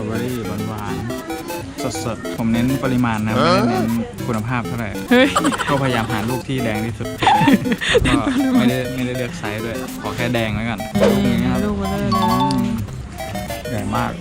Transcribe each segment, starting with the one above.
เบอรี่หวานๆสดๆผมเน้นปริมาณนะไม่ได้เน้นคุณภาพเท่าไหร่ก็พยายามหาลูกที่แดงที่สุดก็ไม่ได้เลือกไซส์ด้วยขอแค่แดงแล้วกันลูกนี้ครับลูกเบลอเลยใหญ่มาก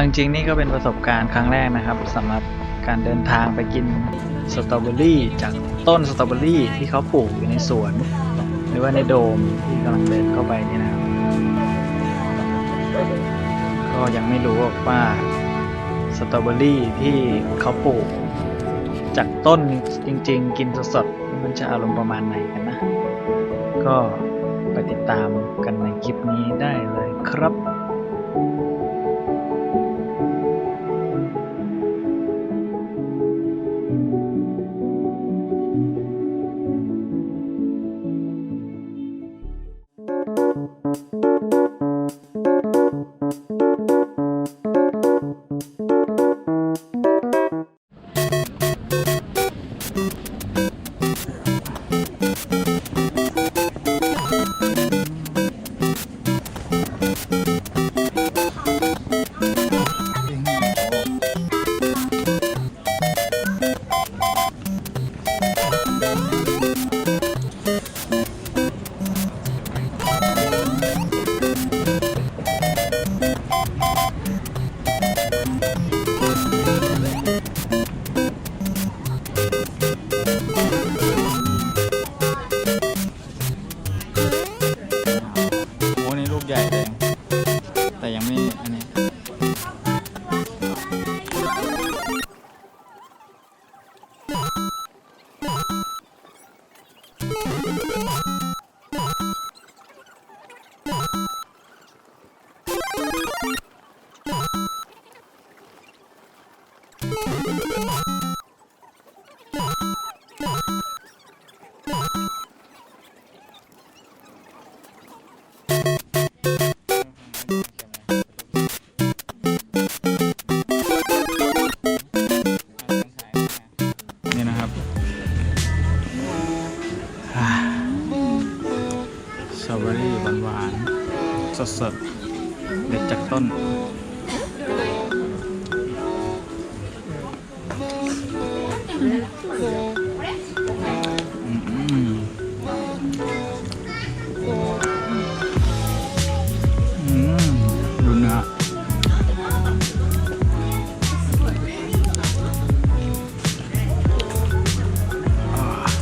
จริงๆนี่ก็เป็นประสบการณ์ครั้งแรกนะครับสำหรับการเดินทางไปกินสตรอเบอรี่จากต้นสตรอเบอรี่ที่เขาปลูกอยู่ในสวนหรือว่าในโดมที่กำลังเดินเข้าไปนี่นะครับก็ยังไม่รู้ว่าสตรอเบอรี่ที่เขาปลูกจากต้นจริงๆกินสดๆมันจะอารมณ์ประมาณไหนกันนะก็ไปติดตามกันในคลิปนี้ได้เลยครับใหญ่เลยแต่ยังไม่อันนี้สตรอเบอรี่หวานๆสดๆเด็ดจากต้นดูเนื้อ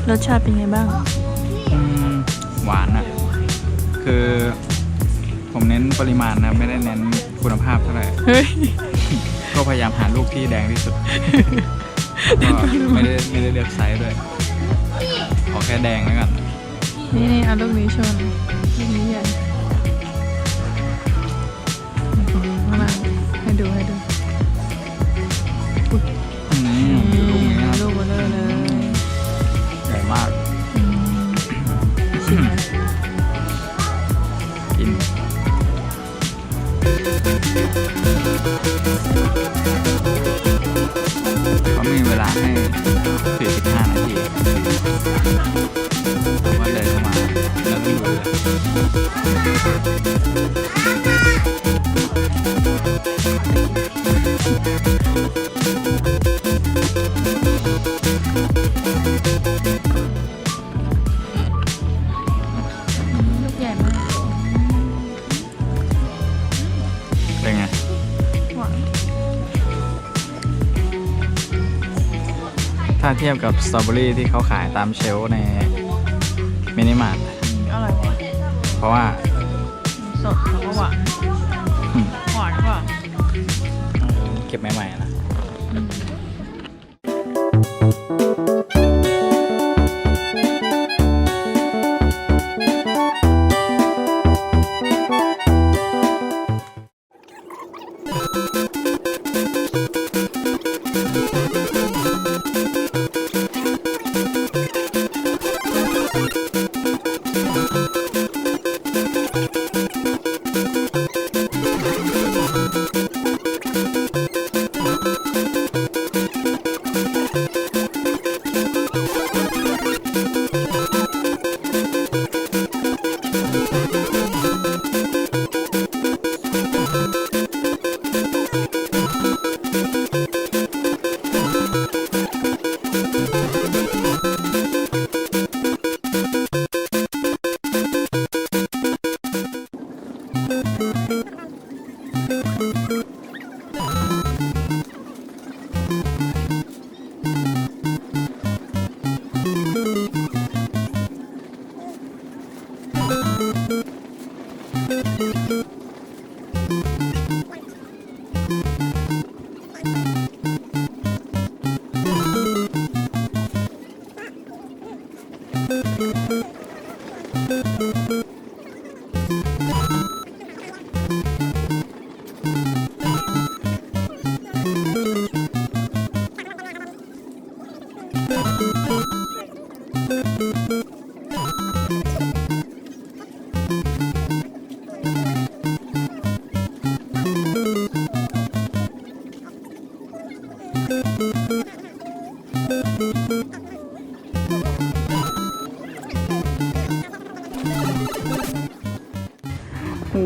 รสชาติเป็นไงบ้างหวานอ่ะคือผมเน้นปริมาณนะไม่ได้เน้นคุณภาพเท่าไหร่ก็พยายามหาลูกที่แดงที่สุดก็ไม่ได้เลือกไซส์ด้วยขอแค่แดงแล้วกันนี่เอาลูกนี้ชนลูกนี้ใหญ่มาให้ดูลูกนี้ลูกเบลอเลยใหญ่มากชิมนะกินเขามีเวลาให้45 นาทีผมก็เดินเข้ามาแล้วดูเลยลูกใหญ่มากเป็นไงหวานถ้าเทียบกับสตรอเบอรี่ที่เขาขายตามเชลฟ์ในมินิมาร์ท ร่อยกว่า เพราะว่า สดแล้วก็หวาน อืม หวานกว่า เก็บใหม่ๆนะ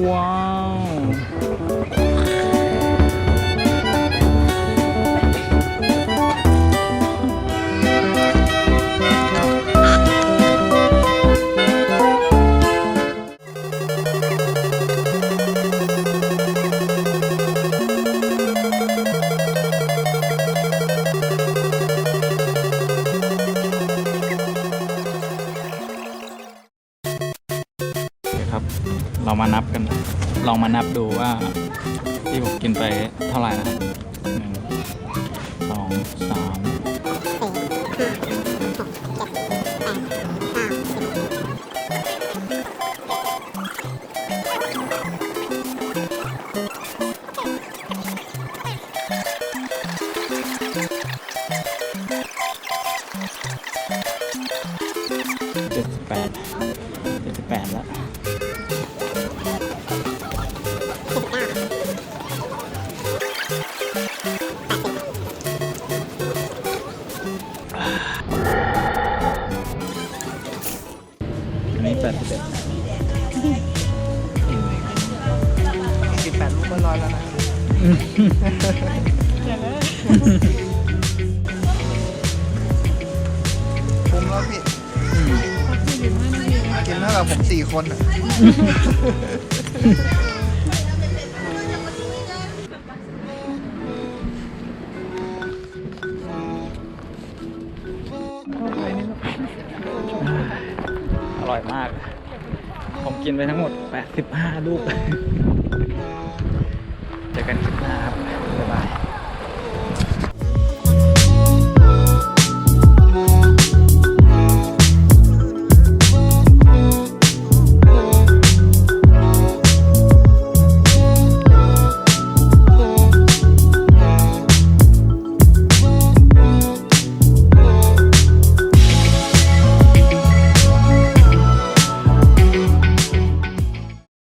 ว้าว ครับ เรามานับกัน ลองมานับดูว่าที่ผมกินไปเท่าไหร่นะครับ1 2 3 78แล้วอันนี้81 18 ลูกก็ร้อยแล้วนะ คุ้มแล้วพี่ กินเท่ากับผม4 คนอ่ะ อร่อยมาก ผมกินไปทั้งหมด85 ลูก